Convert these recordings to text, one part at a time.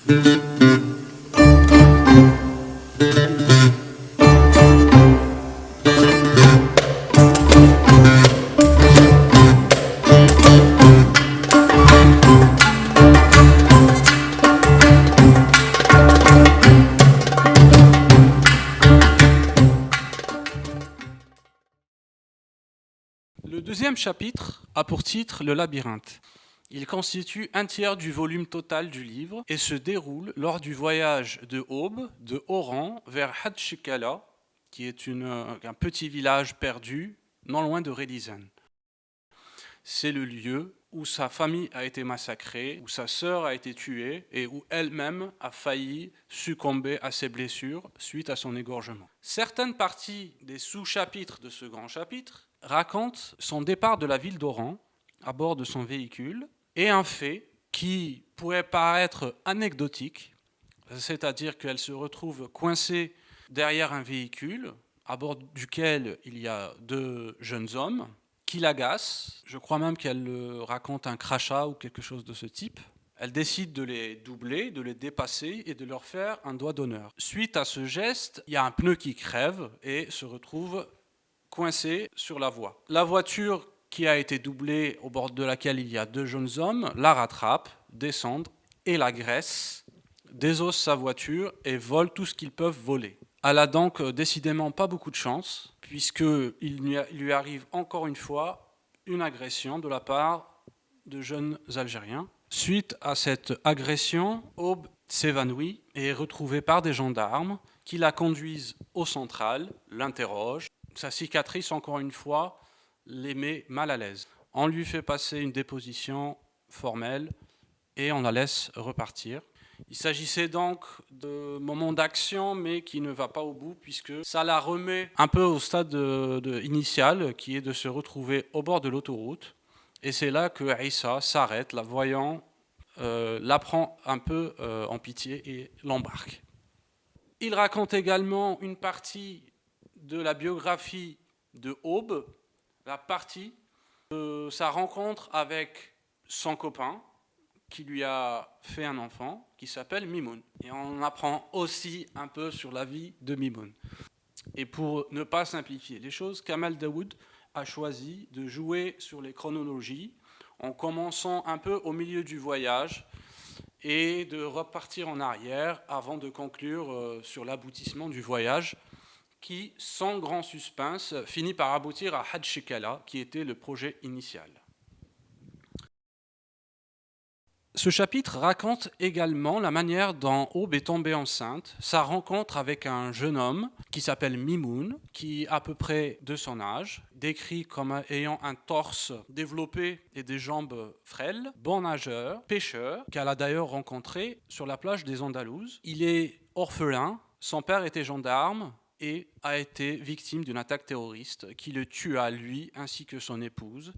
Le deuxième chapitre a pour titre Le labyrinthe. Il constitue un tiers du volume total du livre et se déroule lors du voyage de Aube, de Oran, vers Hadshikala, qui est un petit village perdu, non loin de Rélizen. C'est le lieu où sa famille a été massacrée, où sa sœur a été tuée et où elle-même a failli succomber à ses blessures suite à son égorgement. Certaines parties des sous-chapitres de ce grand chapitre racontent son départ de la ville d'Oran à bord de son véhicule et un fait qui pourrait paraître anecdotique, c'est-à-dire qu'elle se retrouve coincée derrière un véhicule à bord duquel il y a deux jeunes hommes qui l'agacent. Je crois même qu'elle raconte un crachat ou quelque chose de ce type. Elle décide de les doubler, de les dépasser et de leur faire un doigt d'honneur. Suite à ce geste, il y a un pneu qui crève et se retrouve coincé sur la voie. La voiture qui a été doublée, au bord de laquelle il y a deux jeunes hommes, la rattrape, descendent et l'agressent, désossent sa voiture et volent tout ce qu'ils peuvent voler. Elle a donc décidément pas beaucoup de chance, puisqu'il lui arrive encore une fois une agression de la part de jeunes Algériens. Suite à cette agression, Aube s'évanouit et est retrouvée par des gendarmes qui la conduisent au central, l'interrogent. Sa cicatrice, encore une fois, les met mal à l'aise. On lui fait passer une déposition formelle et on la laisse repartir. Il s'agissait donc de moments d'action, mais qui ne va pas au bout, puisque ça la remet un peu au stade initial, qui est de se retrouver au bord de l'autoroute. Et c'est là que Aïssa s'arrête, la voyant, la prend un peu en pitié et l'embarque. Il raconte également une partie de la biographie de Aube, la partie de sa rencontre avec son copain, qui lui a fait un enfant, qui s'appelle Mimoun. Et on apprend aussi un peu sur la vie de Mimoun. Et pour ne pas simplifier les choses, Kamel Daoud a choisi de jouer sur les chronologies, en commençant un peu au milieu du voyage, et de repartir en arrière avant de conclure sur l'aboutissement du voyage, qui, sans grand suspense, finit par aboutir à Hadshikala, qui était le projet initial. Ce chapitre raconte également la manière dont Aube est tombée enceinte, sa rencontre avec un jeune homme qui s'appelle Mimoun, qui a à peu près de son âge, décrit comme ayant un torse développé et des jambes frêles, bon nageur, pêcheur, qu'elle a d'ailleurs rencontré sur la plage des Andalouses. Il est orphelin, son père était gendarme et a été victime d'une attaque terroriste qui le tua lui ainsi que son épouse,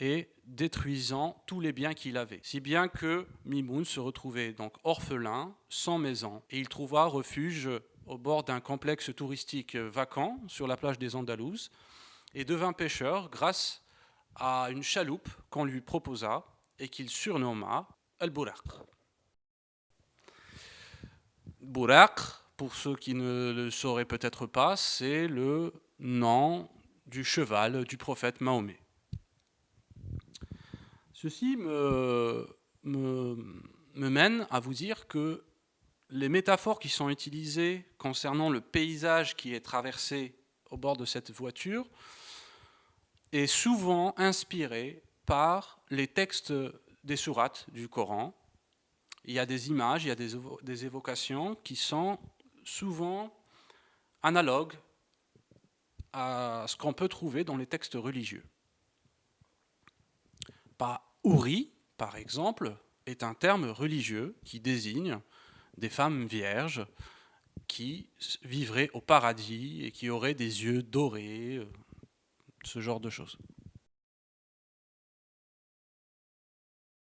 et détruisant tous les biens qu'il avait. Si bien que Mimoun se retrouvait donc orphelin, sans maison, et il trouva refuge au bord d'un complexe touristique vacant sur la plage des Andalouses, et devint pêcheur grâce à une chaloupe qu'on lui proposa et qu'il surnomma Al-Bouraq. Bouraq, pour ceux qui ne le sauraient peut-être pas, c'est le nom du cheval du prophète Mahomet. Ceci me mène à vous dire que les métaphores qui sont utilisées concernant le paysage qui est traversé au bord de cette voiture est souvent inspiré par les textes des sourates du Coran. Il y a des images, il y a des évocations qui sont souvent analogues à ce qu'on peut trouver dans les textes religieux. Houri, par exemple, est un terme religieux qui désigne des femmes vierges qui vivraient au paradis et qui auraient des yeux dorés, ce genre de choses.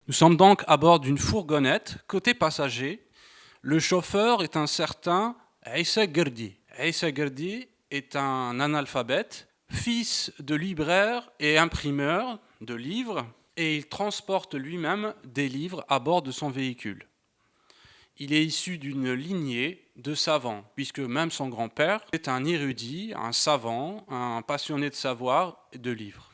Nous sommes donc à bord d'une fourgonnette. Côté passager, le chauffeur est un certain Aïssa Gerdi. Aïssa Gerdi est un analphabète, fils de libraire et imprimeur de livres, et il transporte lui-même des livres à bord de son véhicule. Il est issu d'une lignée de savants, puisque même son grand-père est un érudit, un savant, un passionné de savoir et de livres.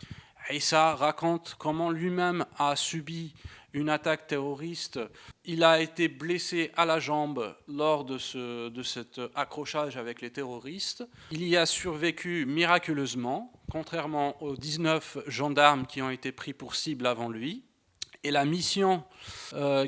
Issa raconte comment lui-même a subi une attaque terroriste. Il a été blessé à la jambe lors de cet accrochage avec les terroristes. Il y a survécu miraculeusement, contrairement aux 19 gendarmes qui ont été pris pour cible avant lui. Et la mission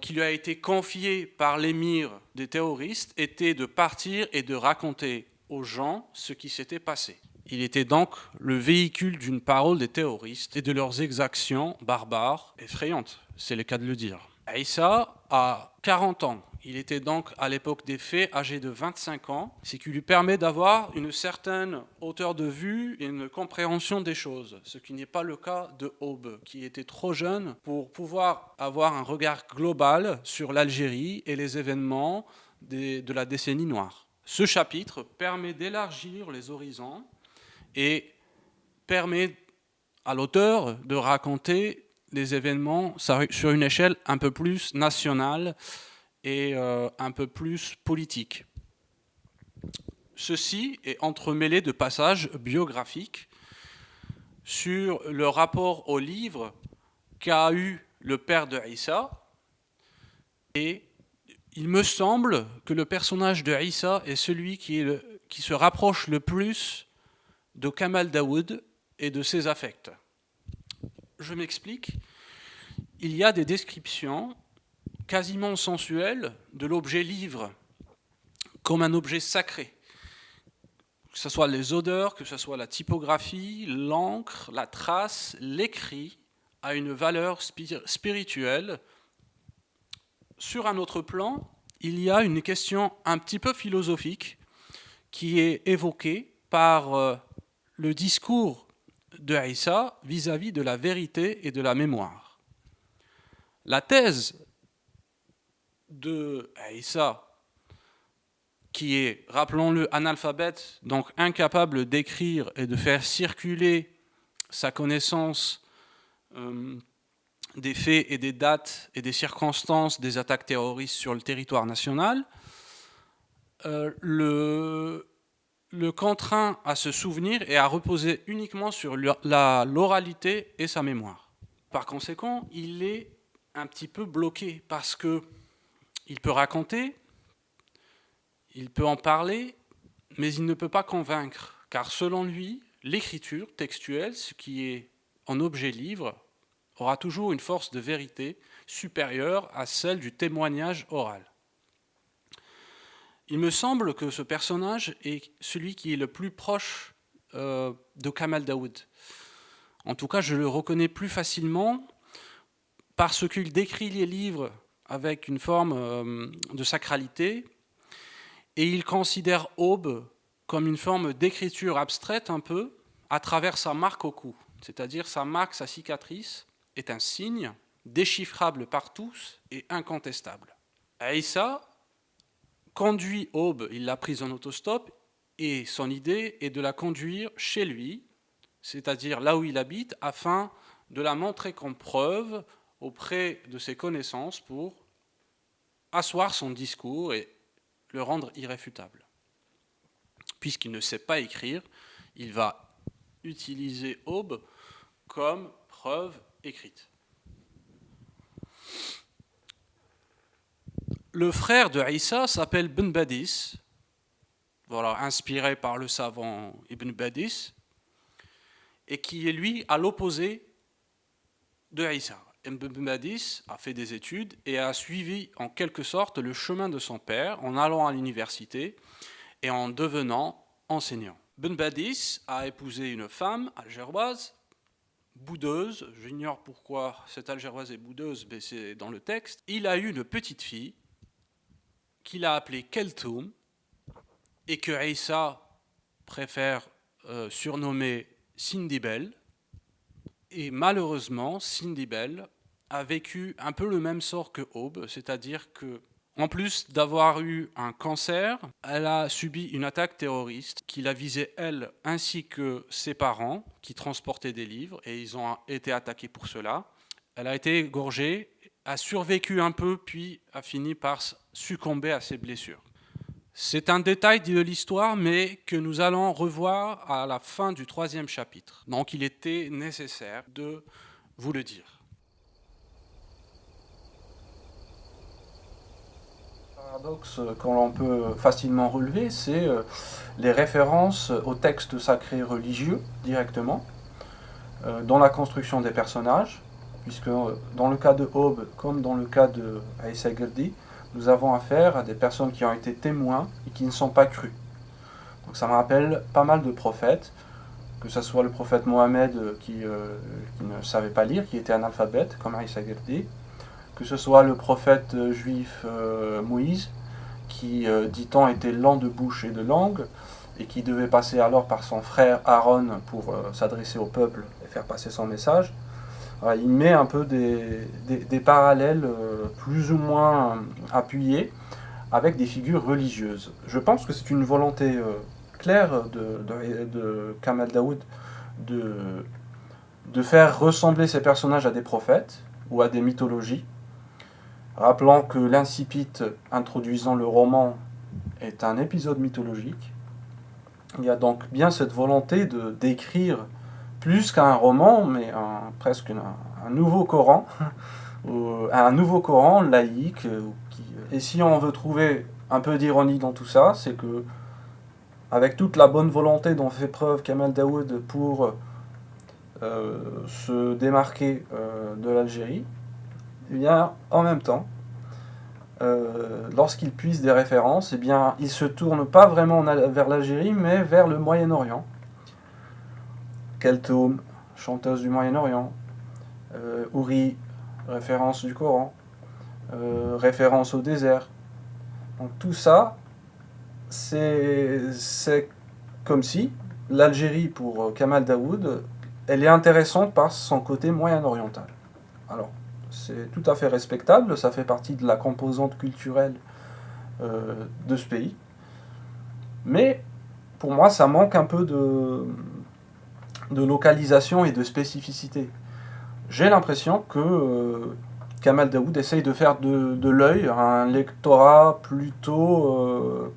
qui lui a été confiée par l'émir des terroristes était de partir et de raconter aux gens ce qui s'était passé. Il était donc le véhicule d'une parole des terroristes et de leurs exactions barbares, effrayantes, c'est le cas de le dire. Issa a 40 ans. Il était donc à l'époque des faits âgé de 25 ans, ce qui lui permet d'avoir une certaine hauteur de vue et une compréhension des choses, ce qui n'est pas le cas de Aube, qui était trop jeune pour pouvoir avoir un regard global sur l'Algérie et les événements de la décennie noire. Ce chapitre permet d'élargir les horizons et permet à l'auteur de raconter les événements sur une échelle un peu plus nationale et un peu plus politique. Ceci est entremêlé de passages biographiques sur le rapport au livre qu'a eu le père de Issa, et il me semble que le personnage de Issa est celui qui se rapproche le plus de Kamal Daoud et de ses affects. Je m'explique. Il y a des descriptions quasiment sensuelles de l'objet livre, comme un objet sacré. Que ce soit les odeurs, que ce soit la typographie, l'encre, la trace, l'écrit, a une valeur spirituelle. Sur un autre plan, il y a une question un petit peu philosophique qui est évoquée par le discours de Issa vis-à-vis de la vérité et de la mémoire. La thèse de Issa, qui est, rappelons-le, analphabète, donc incapable d'écrire et de faire circuler sa connaissance des faits et des dates et des circonstances des attaques terroristes sur le territoire national, le contraint à se souvenir et à reposer uniquement sur l'oralité et sa mémoire. Par conséquent, il est un petit peu bloqué parce qu'il peut raconter, il peut en parler, mais il ne peut pas convaincre, car selon lui, l'écriture textuelle, ce qui est en objet livre, aura toujours une force de vérité supérieure à celle du témoignage oral. Il me semble que ce personnage est celui qui est le plus proche de Kamal Daoud. En tout cas, je le reconnais plus facilement parce qu'il décrit les livres avec une forme de sacralité et il considère Aube comme une forme d'écriture abstraite un peu à travers sa marque au cou. C'est-à-dire sa marque, sa cicatrice, est un signe déchiffrable par tous et incontestable. Issa conduit Aube, il l'a prise en autostop, et son idée est de la conduire chez lui, c'est-à-dire là où il habite, afin de la montrer comme preuve auprès de ses connaissances pour asseoir son discours et le rendre irréfutable. Puisqu'il ne sait pas écrire, il va utiliser Aube comme preuve écrite. Le frère de Issa s'appelle Ben Badis, voilà, inspiré par le savant Ibn Badis, et qui est lui à l'opposé de Issa. Ibn Badis a fait des études et a suivi en quelque sorte le chemin de son père en allant à l'université et en devenant enseignant. Ben Badis a épousé une femme algéroise, boudeuse, j'ignore pourquoi cette algéroise est boudeuse, mais c'est dans le texte. Il a eu une petite fille qu'il a appelée Keltoum et que Issa préfère surnommer Cindy Bell. Et malheureusement, Cindy Bell a vécu un peu le même sort que Aube, c'est-à-dire que, en plus d'avoir eu un cancer, elle a subi une attaque terroriste qui la visait elle ainsi que ses parents qui transportaient des livres et ils ont été attaqués pour cela. Elle a été égorgée, a survécu un peu puis a fini par succomber à ses blessures. C'est un détail de l'histoire, mais que nous allons revoir à la fin du 3e chapitre. Donc il était nécessaire de vous le dire. Le paradoxe que l'on peut facilement relever, c'est les références aux textes sacrés religieux directement, dans la construction des personnages, puisque dans le cas de Aube, comme dans le cas de Aïssa Gerdi, nous avons affaire à des personnes qui ont été témoins et qui ne sont pas crus. Donc ça me rappelle pas mal de prophètes, que ce soit le prophète Mohammed qui ne savait pas lire, qui était analphabète, comme Aïssa Gerdi, que ce soit le prophète juif Moïse, qui, dit-on, était lent de bouche et de langue, et qui devait passer alors par son frère Aaron pour s'adresser au peuple et faire passer son message. Il met un peu des parallèles plus ou moins appuyés avec des figures religieuses. Je pense que c'est une volonté claire de Kamal Daoud de faire ressembler ces personnages à des prophètes ou à des mythologies. Rappelons que l'incipit introduisant le roman est un épisode mythologique. Il y a donc bien cette volonté de d'écrire plus qu'un roman, mais presque un nouveau Coran, un nouveau Coran laïque. Et si on veut trouver un peu d'ironie dans tout ça, c'est que, avec toute la bonne volonté dont fait preuve Kamal Daoud pour se démarquer de l'Algérie, eh bien, en même temps, lorsqu'il puise des références, eh bien, il se tourne pas vraiment vers l'Algérie, mais vers le Moyen-Orient. Keltoum, chanteuse du Moyen-Orient, Houri, référence du Coran, référence au désert. Donc tout ça, c'est comme si l'Algérie, pour Kamal Daoud, elle est intéressante par son côté moyen-oriental. Alors, c'est tout à fait respectable, ça fait partie de la composante culturelle de ce pays. Mais, pour moi, ça manque un peu de localisation et de spécificité. J'ai l'impression que Kamal Daoud essaye de faire de l'œil un lectorat plutôt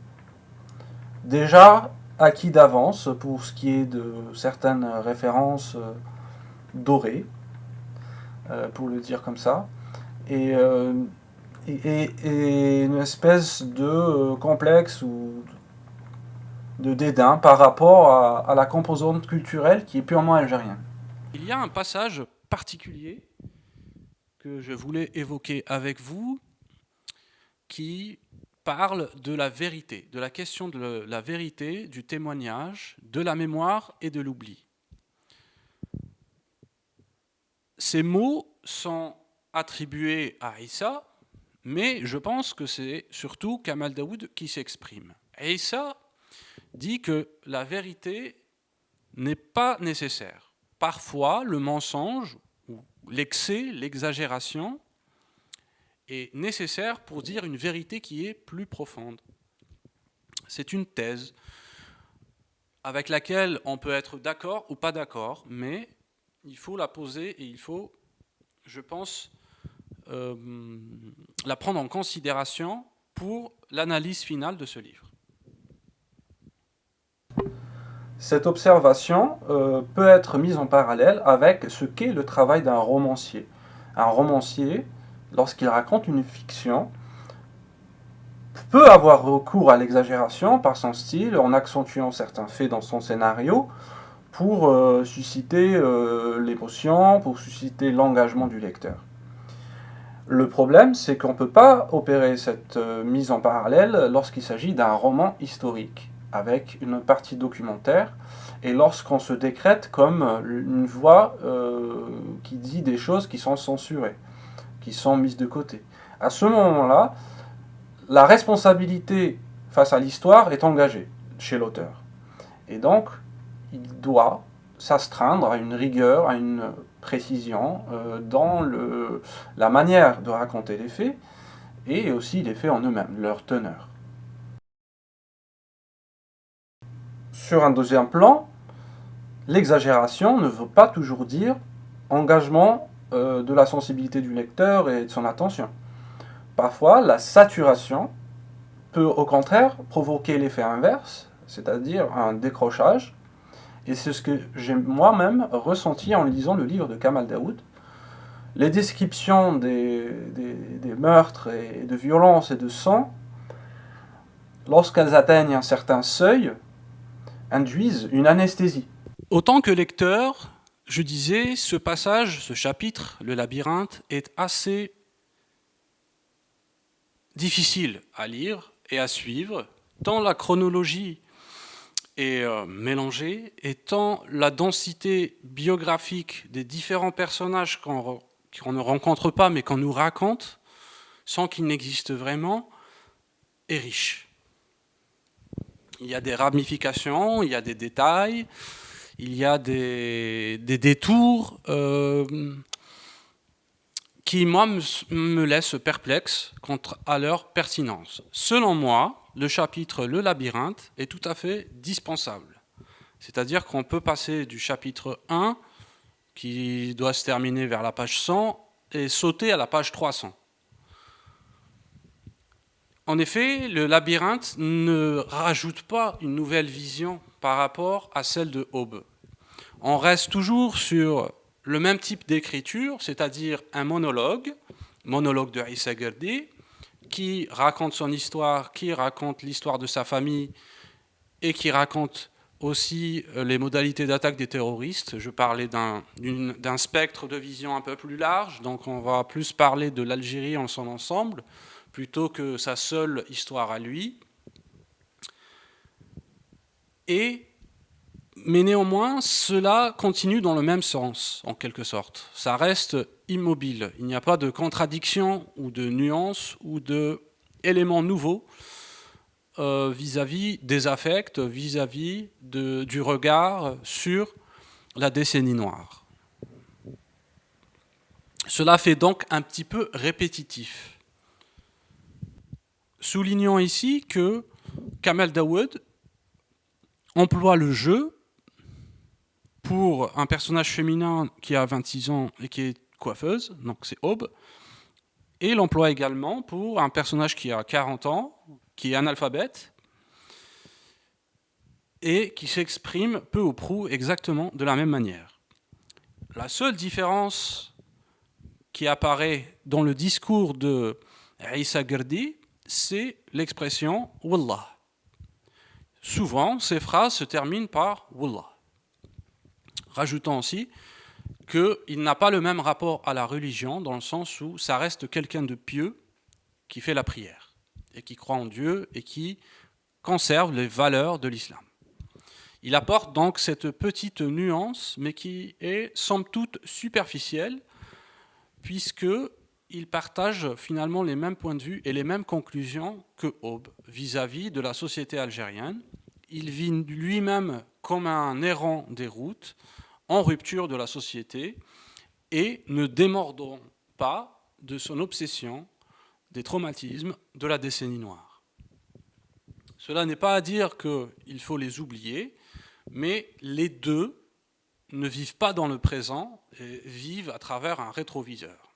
déjà acquis d'avance pour ce qui est de certaines références dorées, pour le dire comme ça, et une espèce de complexe ou de dédain par rapport à la composante culturelle qui est purement algérienne. Il y a un passage particulier que je voulais évoquer avec vous qui parle de la vérité, de la question de la vérité, du témoignage, de la mémoire et de l'oubli. Ces mots sont attribués à Issa, mais je pense que c'est surtout Kamal Daoud qui s'exprime. Issa dit que la vérité n'est pas nécessaire. Parfois, le mensonge, ou l'excès, l'exagération, est nécessaire pour dire une vérité qui est plus profonde. C'est une thèse avec laquelle on peut être d'accord ou pas d'accord, mais il faut la poser et il faut, je pense, la prendre en considération pour l'analyse finale de ce livre. Cette observation peut être mise en parallèle avec ce qu'est le travail d'un romancier. Un romancier, lorsqu'il raconte une fiction, peut avoir recours à l'exagération par son style, en accentuant certains faits dans son scénario, pour susciter l'émotion, pour susciter l'engagement du lecteur. Le problème, c'est qu'on ne peut pas opérer cette mise en parallèle lorsqu'il s'agit d'un roman historique, avec une partie documentaire, et lorsqu'on se décrète comme une voix qui dit des choses qui sont censurées, qui sont mises de côté. À ce moment-là, la responsabilité face à l'histoire est engagée chez l'auteur. Et donc, il doit s'astreindre à une rigueur, à une précision dans la manière de raconter les faits, et aussi les faits en eux-mêmes, leur teneur. Sur un deuxième plan, l'exagération ne veut pas toujours dire engagement de la sensibilité du lecteur et de son attention. Parfois, la saturation peut au contraire provoquer l'effet inverse, c'est-à-dire un décrochage. Et c'est ce que j'ai moi-même ressenti en lisant le livre de Kamal Daoud. Les descriptions des meurtres et de violences et de sang, lorsqu'elles atteignent un certain seuil, induisent une anesthésie. Autant que lecteur, je disais, ce passage, ce chapitre, le labyrinthe, est assez difficile à lire et à suivre, tant la chronologie est mélangée, et tant la densité biographique des différents personnages qu'on ne rencontre pas, mais qu'on nous raconte, sans qu'ils n'existent vraiment, est riche. Il y a des ramifications, il y a des détails, il y a des détours qui, moi, me laissent perplexe quant à leur pertinence. Selon moi, le chapitre Le Labyrinthe est tout à fait dispensable. C'est-à-dire qu'on peut passer du chapitre 1, qui doit se terminer vers la page 100, et sauter à la page 300. En effet, le labyrinthe ne rajoute pas une nouvelle vision par rapport à celle de Aube. On reste toujours sur le même type d'écriture, c'est-à-dire un monologue de Issa Guerdé, qui raconte son histoire, qui raconte l'histoire de sa famille et qui raconte aussi les modalités d'attaque des terroristes. Je parlais d'un spectre de vision un peu plus large, donc on va plus parler de l'Algérie en son ensemble, plutôt que sa seule histoire à lui. Mais néanmoins, cela continue dans le même sens, en quelque sorte. Ça reste immobile. Il n'y a pas de contradiction ou de nuance ou d'éléments nouveaux vis-à-vis des affects, vis-à-vis du regard sur la décennie noire. Cela fait donc un petit peu répétitif. Soulignons ici que Kamal Daoud emploie le jeu pour un personnage féminin qui a 26 ans et qui est coiffeuse, donc c'est Aube, et il l'emploie également pour un personnage qui a 40 ans, qui est analphabète, et qui s'exprime peu ou prou exactement de la même manière. La seule différence qui apparaît dans le discours de Issa Guerdé, c'est l'expression « Wallah ». Souvent, ces phrases se terminent par « Wallah ». Rajoutant aussi qu'il n'a pas le même rapport à la religion, dans le sens où ça reste quelqu'un de pieux qui fait la prière, et qui croit en Dieu, et qui conserve les valeurs de l'islam. Il apporte donc cette petite nuance, mais qui est somme toute superficielle, puisqu'il partage finalement les mêmes points de vue et les mêmes conclusions que Aube vis-à-vis de la société algérienne. Il vit lui-même comme un errant des routes, en rupture de la société, et ne démordant pas de son obsession des traumatismes de la décennie noire. Cela n'est pas à dire qu'il faut les oublier, mais les deux ne vivent pas dans le présent et vivent à travers un rétroviseur.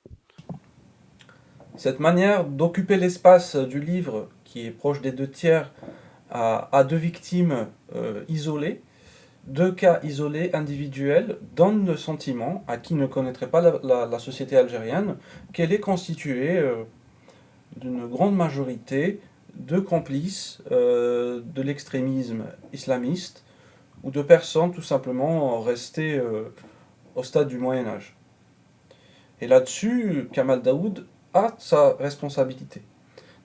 Cette manière d'occuper l'espace du livre, qui est proche des 2/3, à deux victimes isolées, deux cas isolés, individuels, donne le sentiment, à qui ne connaîtrait pas la société algérienne, qu'elle est constituée d'une grande majorité de complices de l'extrémisme islamiste, ou de personnes tout simplement restées au stade du Moyen-Âge. Et là-dessus, Kamal Daoud a sa responsabilité,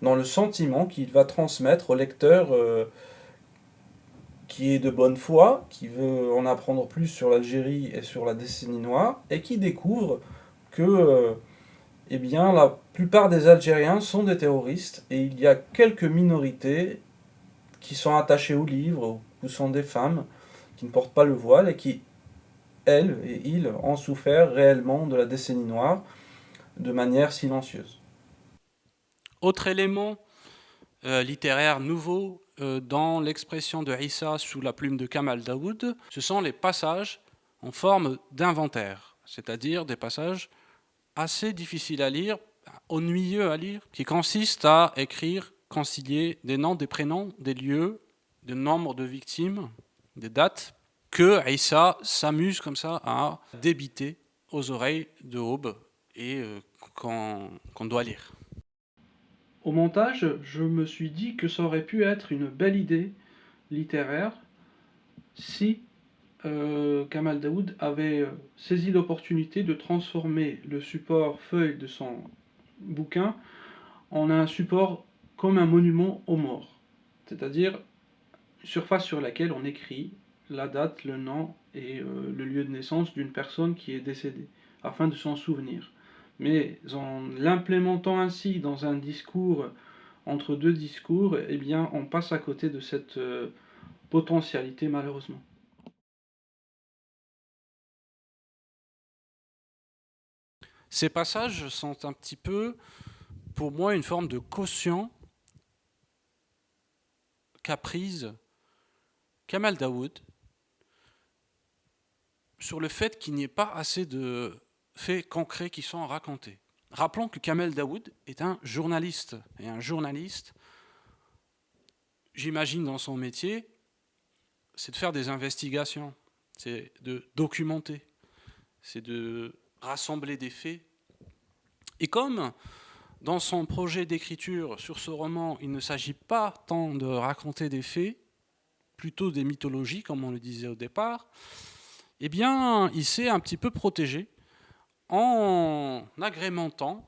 dans le sentiment qu'il va transmettre au lecteur qui est de bonne foi, qui veut en apprendre plus sur l'Algérie et sur la décennie noire, et qui découvre que eh bien, la plupart des Algériens sont des terroristes, et il y a quelques minorités qui sont attachées au livre, ou sont des femmes qui ne portent pas le voile, et qui, elles et ils, ont souffert réellement de la décennie noire de manière silencieuse. Autre élément littéraire nouveau dans l'expression de Issa sous la plume de Kamal Daoud, ce sont les passages en forme d'inventaire, c'est-à-dire des passages assez difficiles à lire ennuyeux à lire, qui consiste à écrire, concilier des noms, des prénoms, des lieux, des nombres de victimes, des dates, que Issa s'amuse comme ça à débiter aux oreilles de Aube et qu'on doit lire. Au montage, je me suis dit que ça aurait pu être une belle idée littéraire si Kamal Daoud avait saisi l'opportunité de transformer le support feuille de son bouquin en un support comme un monument aux morts, c'est-à-dire une surface sur laquelle on écrit la date, le nom et le lieu de naissance d'une personne qui est décédée, afin de s'en souvenir. Mais en l'implémentant ainsi dans un discours, entre deux discours, eh bien, on passe à côté de cette potentialité malheureusement. Ces passages sont un petit peu, pour moi, une forme de caution qu'a prise Kamal Daoud sur le fait qu'il n'y ait pas assez de faits concrets qui sont racontés. Rappelons que Kamal Daoud est un journaliste, et un journaliste, j'imagine dans son métier, c'est de faire des investigations, c'est de documenter, c'est de rassembler des faits. Et comme dans son projet d'écriture sur ce roman, il ne s'agit pas tant de raconter des faits, plutôt des mythologies, comme on le disait au départ, eh bien, il s'est un petit peu protégé en agrémentant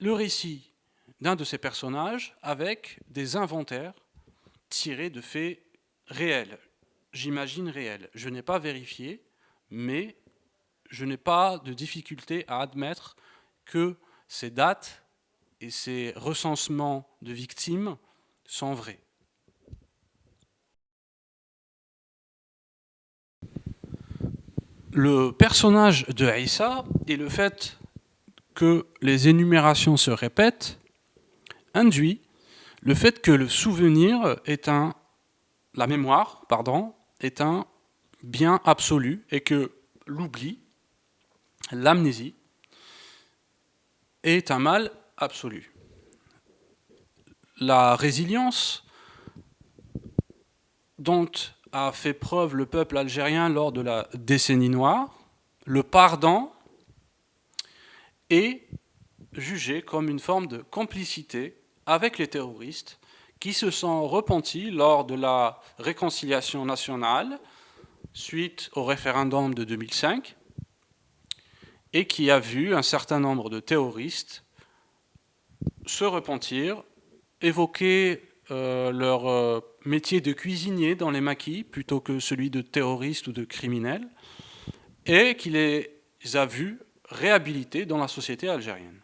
le récit d'un de ses personnages avec des inventaires tirés de faits réels, j'imagine réels. Je n'ai pas vérifié, mais je n'ai pas de difficulté à admettre que ces dates et ces recensements de victimes sont vrais. Le personnage de Issa et le fait que les énumérations se répètent induit le fait que le souvenir est la mémoire, pardon, est un bien absolu et que l'oubli, l'amnésie, est un mal absolu. La résilience dont a fait preuve le peuple algérien lors de la décennie noire, le pardon est jugé comme une forme de complicité avec les terroristes qui se sont repentis lors de la réconciliation nationale suite au référendum de 2005 et qui a vu un certain nombre de terroristes se repentir, évoquer leur métier de cuisinier dans les maquis plutôt que celui de terroriste ou de criminel, et qui les a vus réhabilités dans la société algérienne.